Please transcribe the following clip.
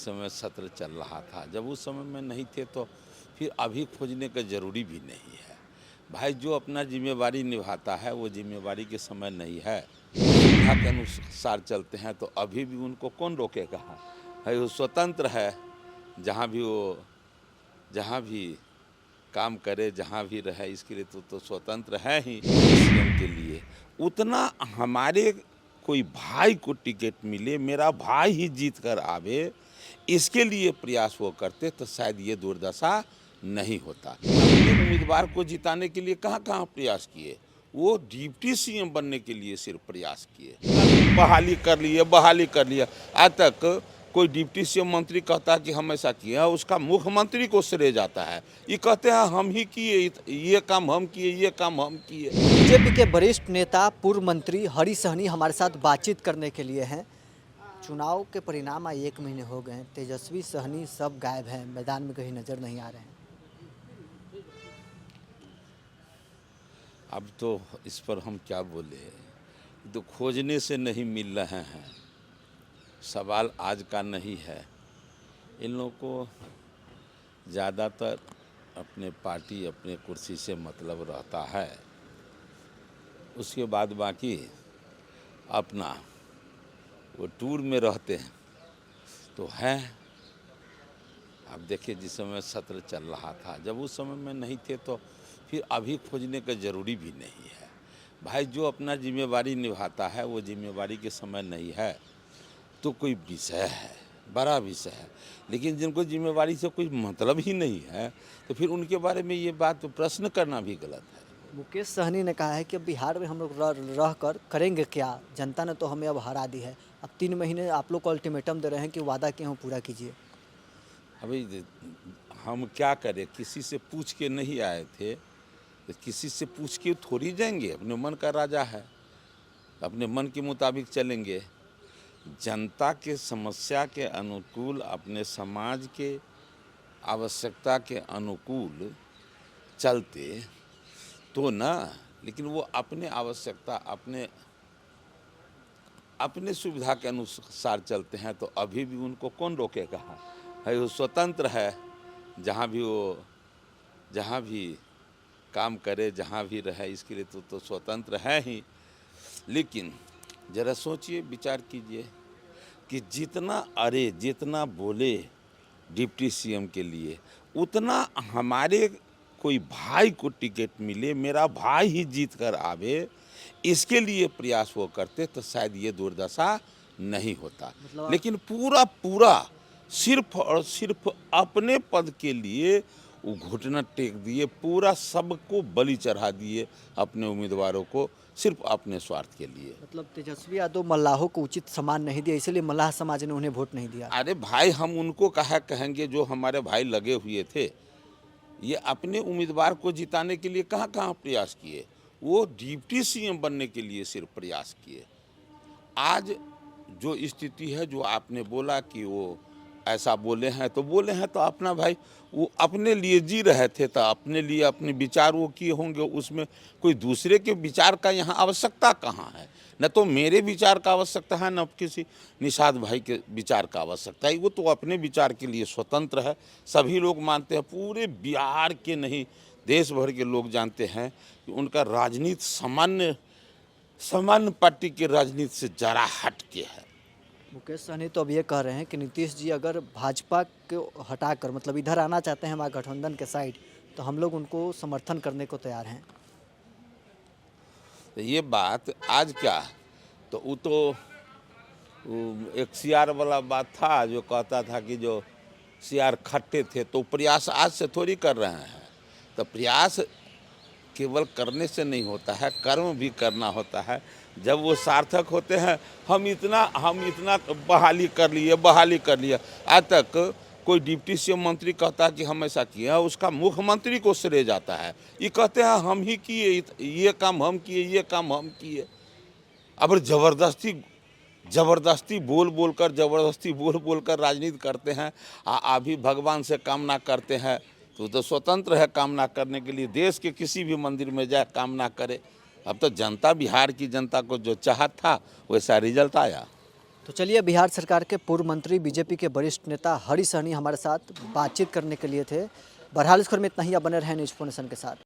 समय सत्र चल रहा था, जब उस समय में नहीं थे तो फिर अभी खोजने का ज़रूरी भी नहीं है। भाई जो अपना जिम्मेवारी निभाता है वो जिम्मेवारी के समय नहीं है, सुविधा के अनुसार चलते हैं तो अभी भी उनको कौन रोकेगा। भाई वो स्वतंत्र है, जहाँ भी काम करे, जहाँ भी रहे, इसके लिए तो स्वतंत्र है ही सीएम के लिए। उतना हमारे कोई भाई को टिकट मिले, मेरा भाई ही जीत कर आवे, इसके लिए प्रयास वो करते तो शायद ये दुर्दशा नहीं होता। अपने उम्मीदवार को जिताने के लिए कहाँ कहाँ प्रयास किए, वो डिप्टी सीएम बनने के लिए सिर्फ प्रयास किए। बहाली कर लिया, आज तक कोई डिप्टी सीएम मंत्री कहता है कि हम ऐसा किए हैं, उसका मुख्यमंत्री को श्रेय जाता है। ये कहते हैं हम ही किए, ये काम हम किए, ये काम हम किए। बीजेपी के वरिष्ठ नेता पूर्व मंत्री हरी सहनी हमारे साथ बातचीत करने के लिए हैं। चुनाव के परिणाम आए 1 महीने हो गए हैं, तेजस्वी सहनी सब गायब हैं, मैदान में कहीं नजर नहीं आ रहे हैं। अब तो इस पर हम क्या बोले, तो खोजने से नहीं मिल रहे हैं, सवाल आज का नहीं है। इन लोगों को ज़्यादातर अपने पार्टी अपने कुर्सी से मतलब रहता है, उसके बाद बाकी अपना वो टूर में रहते हैं तो है। अब देखिए जिस समय सत्र चल रहा था, जब उस समय में नहीं थे तो फिर अभी खोजने का ज़रूरी भी नहीं है। भाई जो अपना जिम्मेवारी निभाता है वो जिम्मेवारी के समय नहीं है तो कोई विषय है, बड़ा विषय है। लेकिन जिनको जिम्मेवारी से कोई मतलब ही नहीं है तो फिर उनके बारे में ये बात तो प्रश्न करना भी गलत है। मुकेश सहनी ने कहा है कि अब बिहार में हम लोग रह कर करेंगे क्या, जनता ने तो हमें अब हरा दी है। अब 3 महीने आप लोग को अल्टीमेटम दे रहे हैं कि वादा किए हों पूरा कीजिए। अभी हम क्या करें, किसी से पूछ के नहीं आए थे, तो किसी से पूछ के थोड़ी जाएंगे। अपने मन का राजा है, अपने मन के मुताबिक चलेंगे। जनता के समस्या के अनुकूल, अपने समाज के आवश्यकता के अनुकूल चलते तो ना, लेकिन वो अपने आवश्यकता अपने सुविधा के अनुसार चलते हैं तो अभी भी उनको कौन रोकेगा। है वो स्वतंत्र है, जहाँ भी काम करे, जहाँ भी रहे, इसके लिए तो स्वतंत्र है ही। लेकिन ज़रा सोचिए, विचार कीजिए कि जितना बोले डिप्टी सीएम के लिए, उतना हमारे कोई भाई को टिकट मिले, मेरा भाई ही जीत कर आवे, इसके लिए प्रयास वो करते तो शायद ये दुर्दशा नहीं होता। लेकिन पूरा सिर्फ और सिर्फ अपने पद के लिए वो घुटना टेक दिए, पूरा सबको बलि चढ़ा दिए, अपने उम्मीदवारों को सिर्फ अपने स्वार्थ के लिए। मतलब तेजस्वी यादव मल्लाहों को उचित सम्मान नहीं दिया, इसलिए मल्लाह समाज ने उन्हें वोट नहीं दिया। अरे भाई, हम उनको कहेंगे जो हमारे भाई लगे हुए थे। ये अपने उम्मीदवार को जिताने के लिए कहाँ कहाँ प्रयास किए, वो डिप्टी सीएम बनने के लिए सिर्फ प्रयास किए। आज जो स्थिति है, जो आपने बोला कि वो ऐसा बोले हैं तो अपना भाई वो अपने लिए जी रहे थे तो अपने लिए अपने विचार वो किए होंगे, उसमें कोई दूसरे के विचार का यहाँ आवश्यकता कहाँ है। न तो मेरे विचार का आवश्यकता है, न किसी निषाद भाई के विचार का आवश्यकता है। वो तो अपने विचार के लिए स्वतंत्र है, सभी लोग मानते हैं। पूरे बिहार के नहीं, देश भर के लोग जानते हैं कि उनका राजनीति सामान्य पार्टी की राजनीति से जरा हट के है। मुकेश सहनी तो अब ये कह रहे हैं कि नीतीश जी अगर भाजपा को हटाकर मतलब इधर आना चाहते हैं महागठबंधन के साइड, तो हम लोग उनको समर्थन करने को तैयार हैं। तो ये बात आज क्या, तो वो एक सियार वाला बात था जो कहता था कि जो सियार खट्टे थे, तो प्रयास आज से थोड़ी कर रहे हैं। तो प्रयास केवल करने से नहीं होता है, कर्म भी करना होता है। जब वो सार्थक होते हैं, हम इतना बहाली कर लिए। आज तक कोई डिप्टी सीएम मंत्री कहता है कि हम ऐसा किए हैं, उसका मुख्यमंत्री को श्रेय जाता है। ये कहते हैं हम ही किए, ये काम हम किए, ये काम हम किए। अब जबरदस्ती बोल कर राजनीति करते हैं। अभी भगवान से कामना करते हैं तो स्वतंत्र है कामना करने के लिए, देश के किसी भी मंदिर में जाए कामना करे। अब तो जनता, बिहार की जनता को जो चाहत था वैसा रिजल्ट आया। तो चलिए, बिहार सरकार के पूर्व मंत्री बीजेपी के वरिष्ठ नेता हरीश सहनी हमारे साथ बातचीत करने के लिए थे। बहरहाल इस खबर में इतना ही। आप बने रहें न्यूज़ 4 नेशन के साथ।